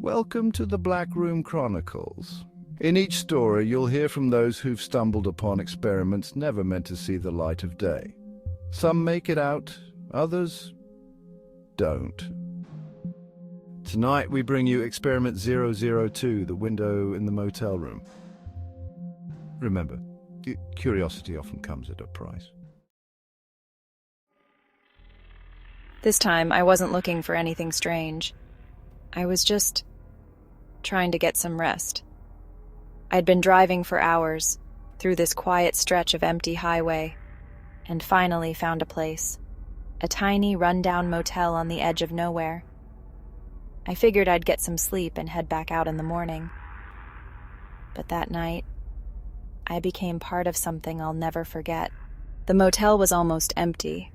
Welcome to the Black Room Chronicles. In each story, you'll hear from those who've stumbled upon experiments never meant to see the light of day. Some make it out, others don't. Tonight, we bring you Experiment 002, the window in the motel room. Remember, curiosity often comes at a price. This time, I wasn't looking for anything strange. I was just trying to get some rest. I'd been driving for hours through this quiet stretch of empty highway and finally found a place, a tiny, run-down motel on the edge of nowhere. I figured I'd get some sleep and head back out in the morning. But that night, I became part of something I'll never forget. The motel was almost empty.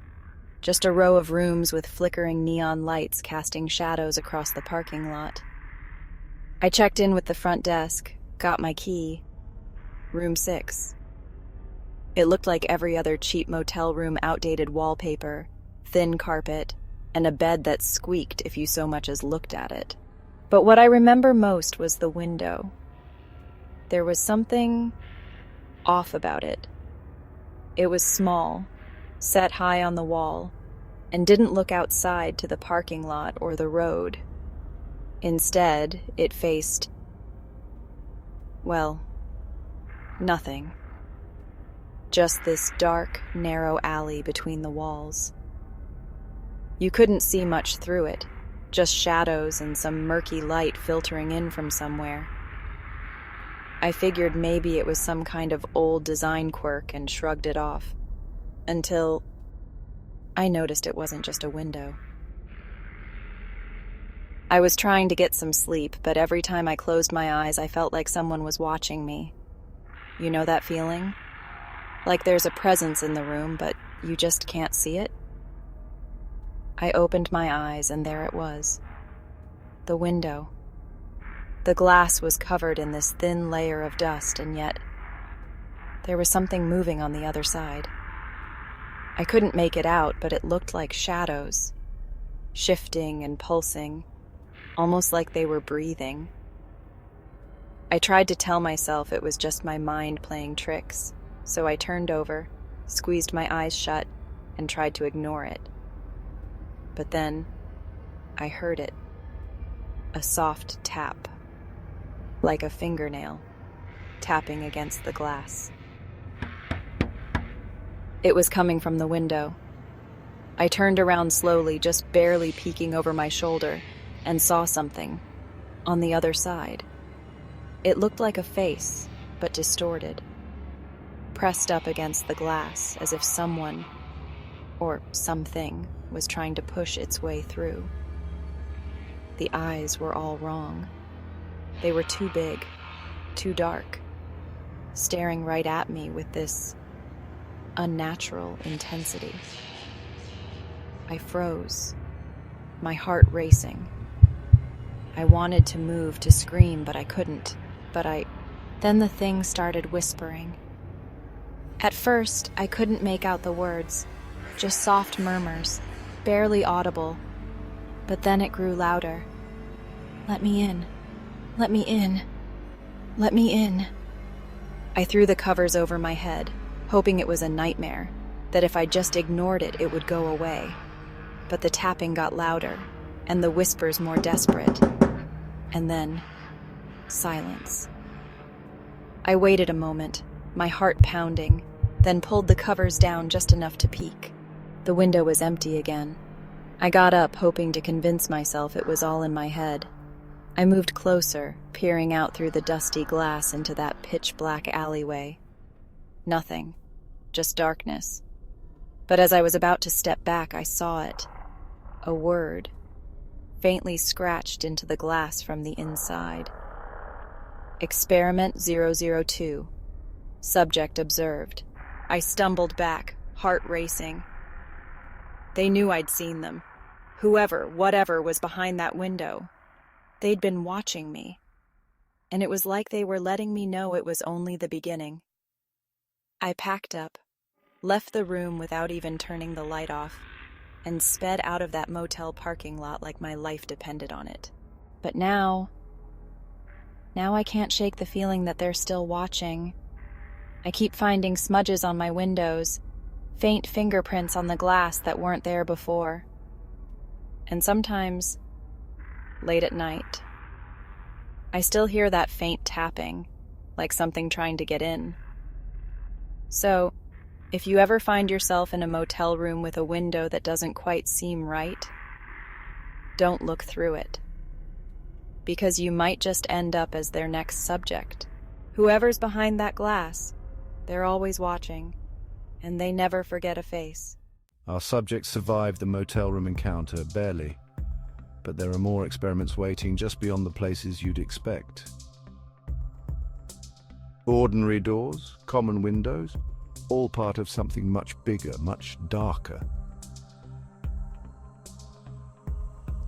Just a row of rooms with flickering neon lights casting shadows across the parking lot. I checked in with the front desk, got my key. Room 6. It looked like every other cheap motel room, outdated wallpaper, thin carpet, and a bed that squeaked if you so much as looked at it. But what I remember most was the window. There was something off about it. It was small, set high on the wall, and didn't look outside to the parking lot or the road. Instead, it faced, well, nothing. Just this dark, narrow alley between the walls. You couldn't see much through it, just shadows and some murky light filtering in from somewhere. I figured maybe it was some kind of old design quirk and shrugged it off. Until I noticed it wasn't just a window. I was trying to get some sleep, but every time I closed my eyes, I felt like someone was watching me. You know that feeling? Like there's a presence in the room, but you just can't see it? I opened my eyes, and there it was. The window. The glass was covered in this thin layer of dust, and yet there was something moving on the other side. I couldn't make it out, but it looked like shadows, shifting and pulsing, almost like they were breathing. I tried to tell myself it was just my mind playing tricks, so I turned over, squeezed my eyes shut, and tried to ignore it. But then, I heard it. A soft tap, like a fingernail, tapping against the glass. It was coming from the window. I turned around slowly, just barely peeking over my shoulder, and saw something on the other side. It looked like a face, but distorted, pressed up against the glass as if someone, or something, was trying to push its way through. The eyes were all wrong. They were too big, too dark, staring right at me with this unnatural intensity. I froze, my heart racing. I wanted to move, to scream, but I couldn't. Then the thing started whispering. At first, I couldn't make out the words, just soft murmurs, barely audible. But then it grew louder. "Let me in. Let me in. Let me in." I threw the covers over my head, hoping it was a nightmare, that if I just ignored it, it would go away. But the tapping got louder, and the whispers more desperate. And then, silence. I waited a moment, my heart pounding, then pulled the covers down just enough to peek. The window was empty again. I got up, hoping to convince myself it was all in my head. I moved closer, peering out through the dusty glass into that pitch-black alleyway. Nothing. Just darkness. But as I was about to step back, I saw it. A word, faintly scratched into the glass from the inside. Experiment 002. Subject observed. I stumbled back, heart racing. They knew I'd seen them. Whoever, whatever was behind that window. They'd been watching me. And it was like they were letting me know it was only the beginning. I packed up, left the room without even turning the light off, and sped out of that motel parking lot like my life depended on it. But now, Now I can't shake the feeling that they're still watching. I keep finding smudges on my windows, faint fingerprints on the glass that weren't there before. And sometimes, late at night, I still hear that faint tapping, like something trying to get in. So, if you ever find yourself in a motel room with a window that doesn't quite seem right, don't look through it. Because you might just end up as their next subject. Whoever's behind that glass, they're always watching, and they never forget a face. Our subjects survived the motel room encounter, barely. But there are more experiments waiting just beyond the places you'd expect. Ordinary doors, common windows, all part of something much bigger, much darker.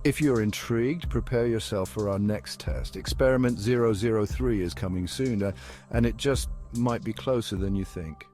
If you're intrigued, prepare yourself for our next test. Experiment 003 is coming soon, and it just might be closer than you think.